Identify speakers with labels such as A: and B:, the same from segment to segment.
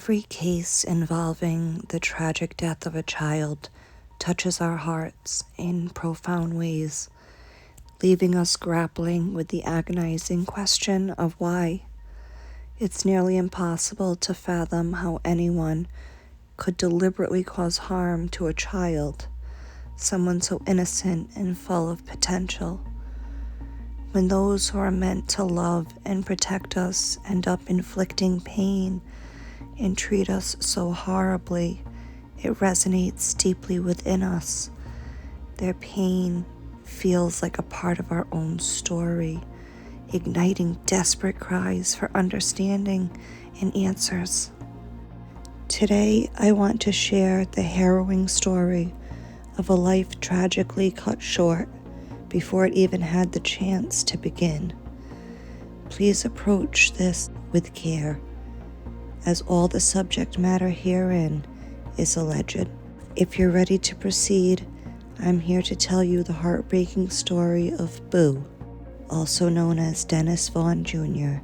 A: Every case involving the tragic death of a child touches our hearts in profound ways, leaving us grappling with the agonizing question of why. It's nearly impossible to fathom how anyone could deliberately cause harm to a child, someone so innocent and full of potential. When those who are meant to love and protect us end up inflicting pain and treat us so horribly, it resonates deeply within us. Their pain feels like a part of our own story, igniting desperate cries for understanding and answers. Today, I want to share the harrowing story of a life tragically cut short before it even had the chance to begin. Please approach this with care, as all the subject matter herein is alleged. If you're ready to proceed, I'm here to tell you the heartbreaking story of Boo, also known as Dennis Vaughan Jr.,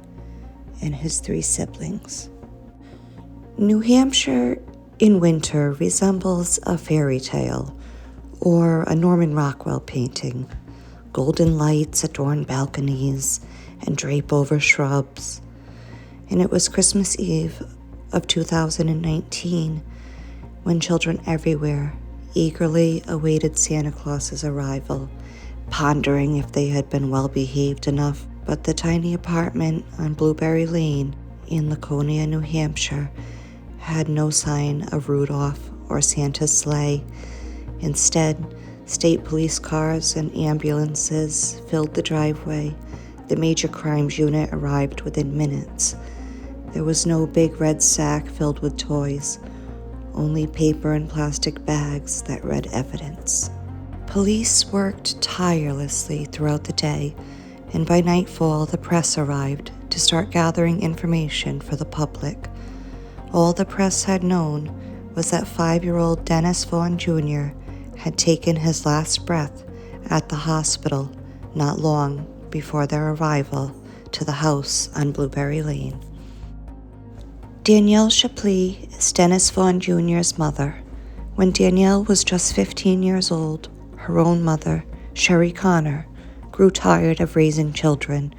A: and his 3 siblings. New Hampshire in winter resembles a fairy tale or a Norman Rockwell painting. Golden lights adorn balconies and drape over shrubs. And it was Christmas Eve of 2019 when children everywhere eagerly awaited Santa Claus's arrival, pondering if they had been well behaved enough. But the tiny apartment on Blueberry Lane in Laconia, New Hampshire, had no sign of Rudolph or Santa's sleigh. Instead, state police cars and ambulances filled the driveway. The major crimes unit arrived within minutes. There was no big red sack filled with toys, only paper and plastic bags that read evidence. Police worked tirelessly throughout the day, and by nightfall the press arrived to start gathering information for the public. All the press had known was that 5-year-old Dennis Vaughan Jr. had taken his last breath at the hospital not long before their arrival to the house on Blueberry Lane. Danielle Shapleigh is Dennis Vaughan Jr.'s mother. When Danielle was just 15 years old, her own mother, Sherry Connor, grew tired of raising children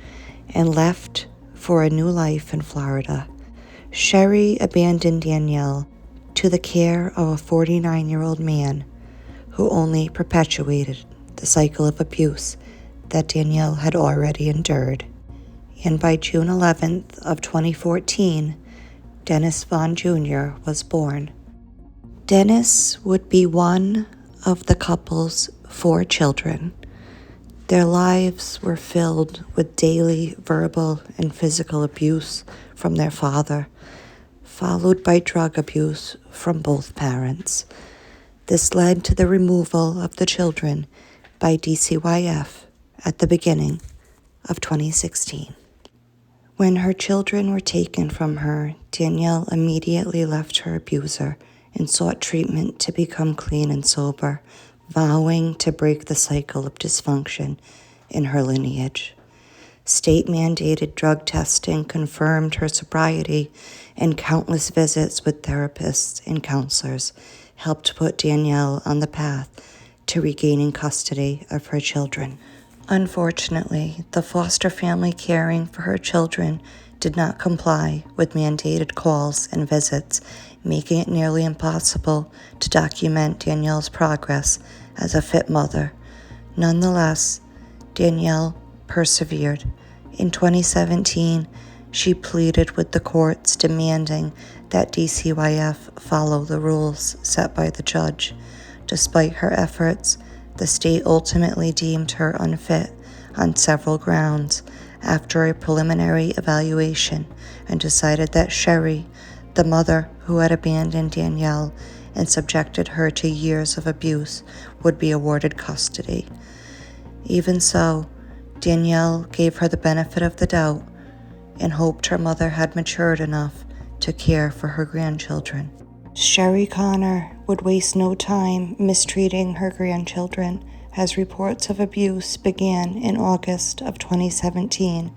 A: and left for a new life in Florida. Sherry abandoned Danielle to the care of a 49-year-old man who only perpetuated the cycle of abuse that Danielle had already endured. And by June 11th of 2014, Dennis Vaughan Jr. was born. Dennis would be one of the couple's 4 children. Their lives were filled with daily verbal and physical abuse from their father, followed by drug abuse from both parents. This led to the removal of the children by DCYF at the beginning of 2016. When her children were taken from her, Danielle immediately left her abuser and sought treatment to become clean and sober, vowing to break the cycle of dysfunction in her lineage. State-mandated drug testing confirmed her sobriety, and countless visits with therapists and counselors helped put Danielle on the path to regaining custody of her children. Unfortunately, the foster family caring for her children did not comply with mandated calls and visits, making it nearly impossible to document Danielle's progress as a fit mother. Nonetheless, Danielle persevered. In 2017, she pleaded with the courts, demanding that DCYF follow the rules set by the judge. Despite her efforts, the state ultimately deemed her unfit on several grounds after a preliminary evaluation and decided that Sherry, the mother who had abandoned Danielle and subjected her to years of abuse, would be awarded custody. Even so, Danielle gave her the benefit of the doubt and hoped her mother had matured enough to care for her grandchildren. Sherry Connor would waste no time mistreating her grandchildren, as reports of abuse began in August of 2017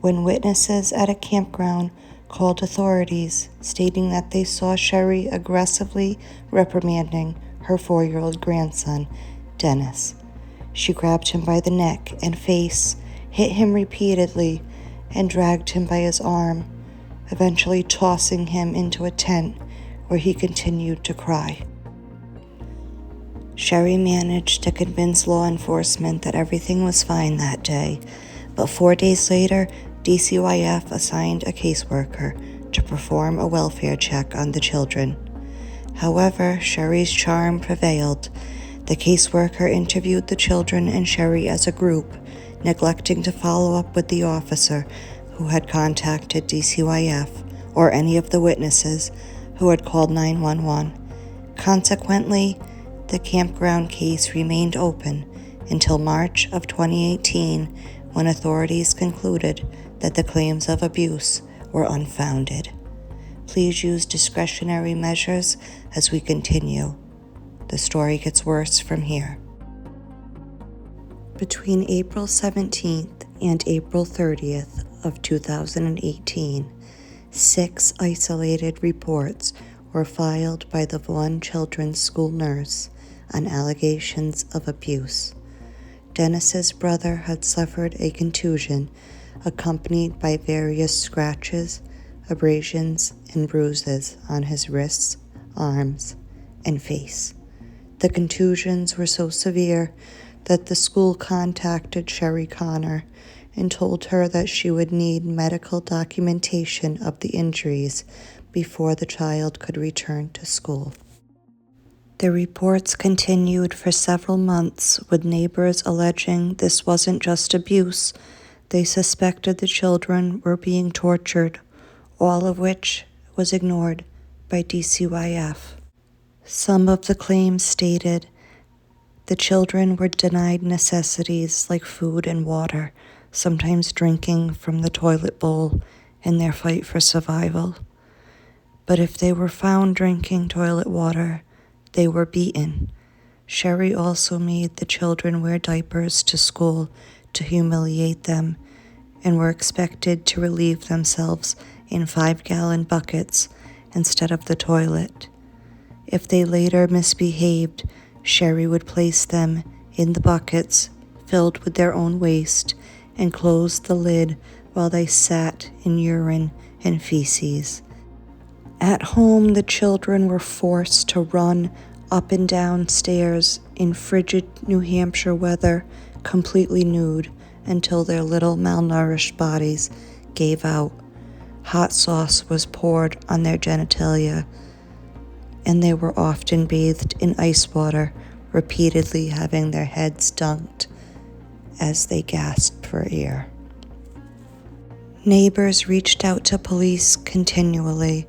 A: when witnesses at a campground called authorities, stating that they saw Sherry aggressively reprimanding her 4-year-old grandson, Dennis. She grabbed him by the neck and face, hit him repeatedly, and dragged him by his arm, eventually tossing him into a tent where he continued to cry. Sherry managed to convince law enforcement that everything was fine that day, but 4 days later, DCYF assigned a caseworker to perform a welfare check on the children. However, Sherry's charm prevailed. The caseworker interviewed the children and Sherry as a group, neglecting to follow up with the officer who had contacted DCYF or any of the witnesses who had called 911. Consequently, the campground case remained open until March of 2018, when authorities concluded that the claims of abuse were unfounded. Please use discretionary measures as we continue. The story gets worse from here. Between April 17th and April 30th of 2018, 6 isolated reports were filed by the Vaughan Children's School nurse on allegations of abuse. Dennis's brother had suffered a contusion accompanied by various scratches, abrasions, and bruises on his wrists, arms, and face. The contusions were so severe that the school contacted Sherry Connor and told her that she would need medical documentation of the injuries before the child could return to school. The reports continued for several months, with neighbors alleging this wasn't just abuse. They suspected the children were being tortured, all of which was ignored by DCYF. Some of the claims stated the children were denied necessities like food and water, sometimes drinking from the toilet bowl in their fight for survival. But if they were found drinking toilet water, they were beaten. Sherry also made the children wear diapers to school to humiliate them and were expected to relieve themselves in 5-gallon buckets instead of the toilet. If they later misbehaved, Sherry would place them in the buckets filled with their own waste and close the lid while they sat in urine and feces. At home, the children were forced to run up and down stairs in frigid New Hampshire weather, completely nude, until their little malnourished bodies gave out. Hot sauce was poured on their genitalia, and they were often bathed in ice water, repeatedly having their heads dunked as they gasped for air. Neighbors reached out to police continually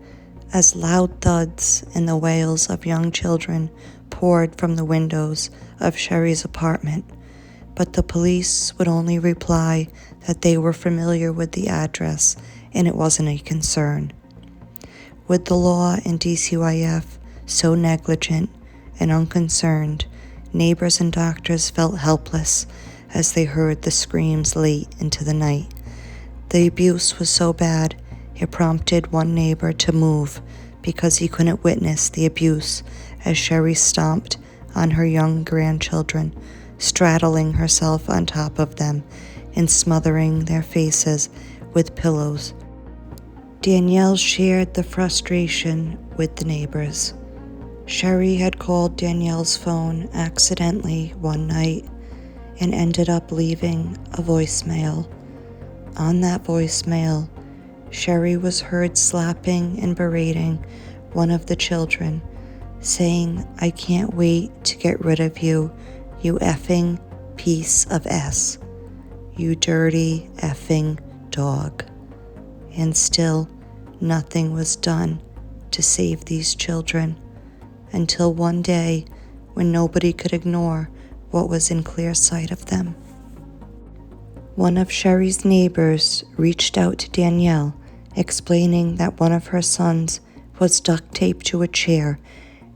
A: as loud thuds and the wails of young children poured from the windows of Sherry's apartment, but the police would only reply that they were familiar with the address and it wasn't a concern. With the law and DCYF so negligent and unconcerned, neighbors and doctors felt helpless as they heard the screams late into the night. The abuse was so bad, it prompted one neighbor to move because he couldn't witness the abuse as Sherry stomped on her young grandchildren, straddling herself on top of them and smothering their faces with pillows. Danielle shared the frustration with the neighbors. Sherry had called Danielle's phone accidentally one night and ended up leaving a voicemail. On that voicemail, Sherry was heard slapping and berating one of the children, saying, "I can't wait to get rid of you, you effing piece of S. You dirty effing dog." And still, nothing was done to save these children until one day when nobody could ignore what was in clear sight of them. One of Sherry's neighbors reached out to Danielle, explaining that one of her sons was duct taped to a chair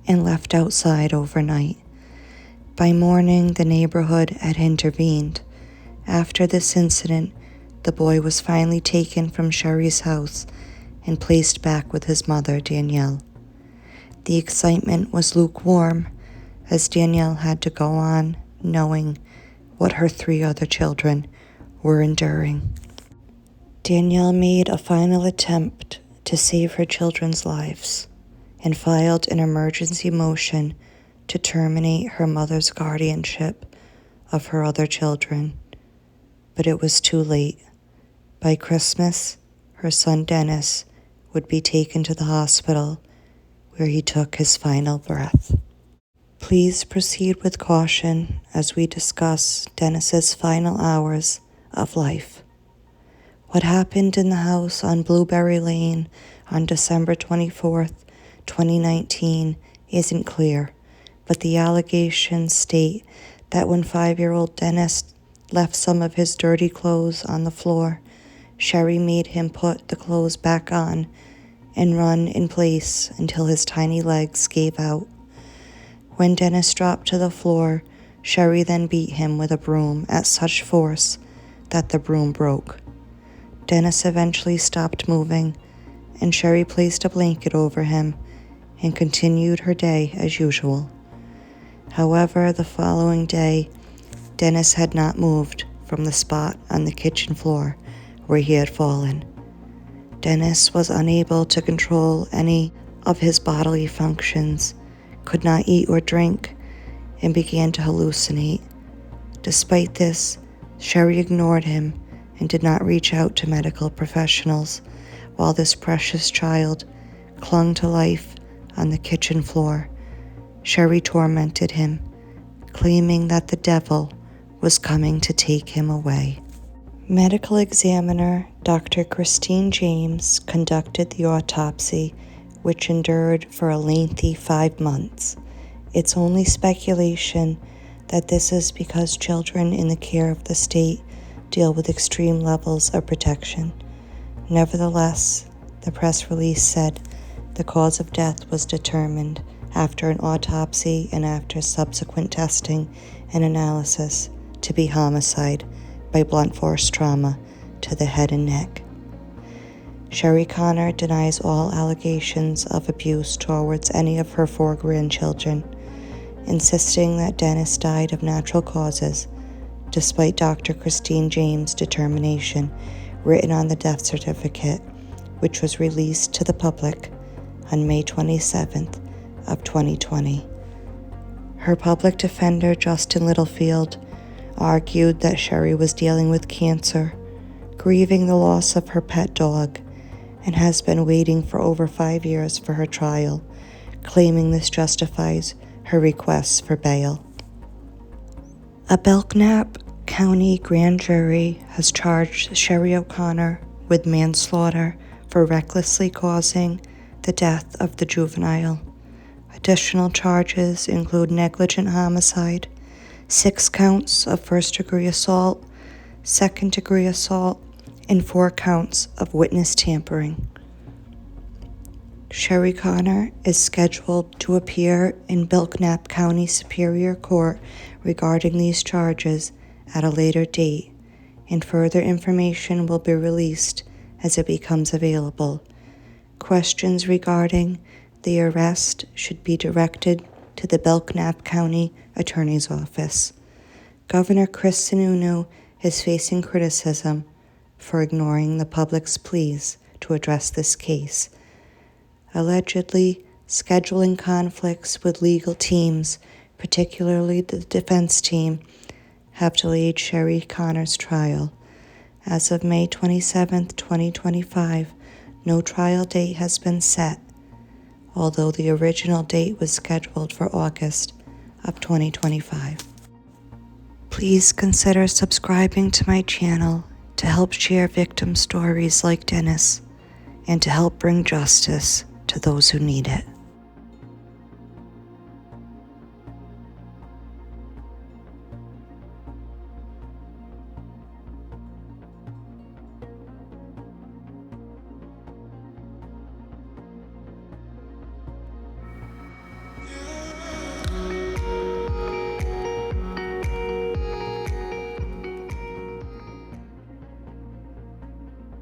A: and left outside overnight. By morning, the neighborhood had intervened. After this incident, the boy was finally taken from Sherry's house and placed back with his mother, Danielle. The excitement was lukewarm, as Danielle had to go on knowing what her 3 other children were enduring. Danielle made a final attempt to save her children's lives and filed an emergency motion to terminate her mother's guardianship of her other children. But it was too late. By Christmas, her son Dennis would be taken to the hospital where he took his final breath. Please proceed with caution as we discuss Dennis's final hours of life. What happened in the house on Blueberry Lane on December 24th, 2019 isn't clear, but the allegations state that when 5-year-old Dennis left some of his dirty clothes on the floor, Sherry made him put the clothes back on and run in place until his tiny legs gave out. When Dennis dropped to the floor, Sherry then beat him with a broom at such force that the broom broke. Dennis eventually stopped moving, and Sherry placed a blanket over him and continued her day as usual. However, the following day, Dennis had not moved from the spot on the kitchen floor where he had fallen. Dennis was unable to control any of his bodily functions, could not eat or drink, and began to hallucinate. Despite this, Sherry ignored him and did not reach out to medical professionals while this precious child clung to life on the kitchen floor. Sherry tormented him, claiming that the devil was coming to take him away. Medical examiner Dr. Christine James conducted the autopsy, which endured for a lengthy 5 months. It's only speculation that this is because children in the care of the state deal with extreme levels of protection. Nevertheless, the press release said the cause of death was determined after an autopsy and after subsequent testing and analysis to be homicide by blunt force trauma to the head and neck. Sherry Connor denies all allegations of abuse towards any of her 4 grandchildren, insisting that Dennis died of natural causes, despite Dr. Christine James' determination written on the death certificate, which was released to the public on May 27th of 2020. Her public defender, Justin Littlefield, argued that Sherry was dealing with cancer, grieving the loss of her pet dog, and has been waiting for over 5 years for her trial, claiming this justifies her requests for bail. A Belknap County grand jury has charged Sherry O'Connor with manslaughter for recklessly causing the death of the juvenile. Additional charges include negligent homicide, 6 counts of first-degree assault, second-degree assault, and 4 counts of witness tampering. Sherry Connor is scheduled to appear in Belknap County Superior Court regarding these charges at a later date, and further information will be released as it becomes available. Questions regarding the arrest should be directed to the Belknap County Attorney's Office. Governor Chris Sununu is facing criticism for ignoring the public's pleas to address this case, allegedly scheduling conflicts with legal teams, particularly the defense team, have delayed Sherry Connor's trial. As of May 27, 2025, no trial date has been set, although the original date was scheduled for August of 2025. Please consider subscribing to my channel to help share victim stories like Dennis and to help bring justice to those who need it.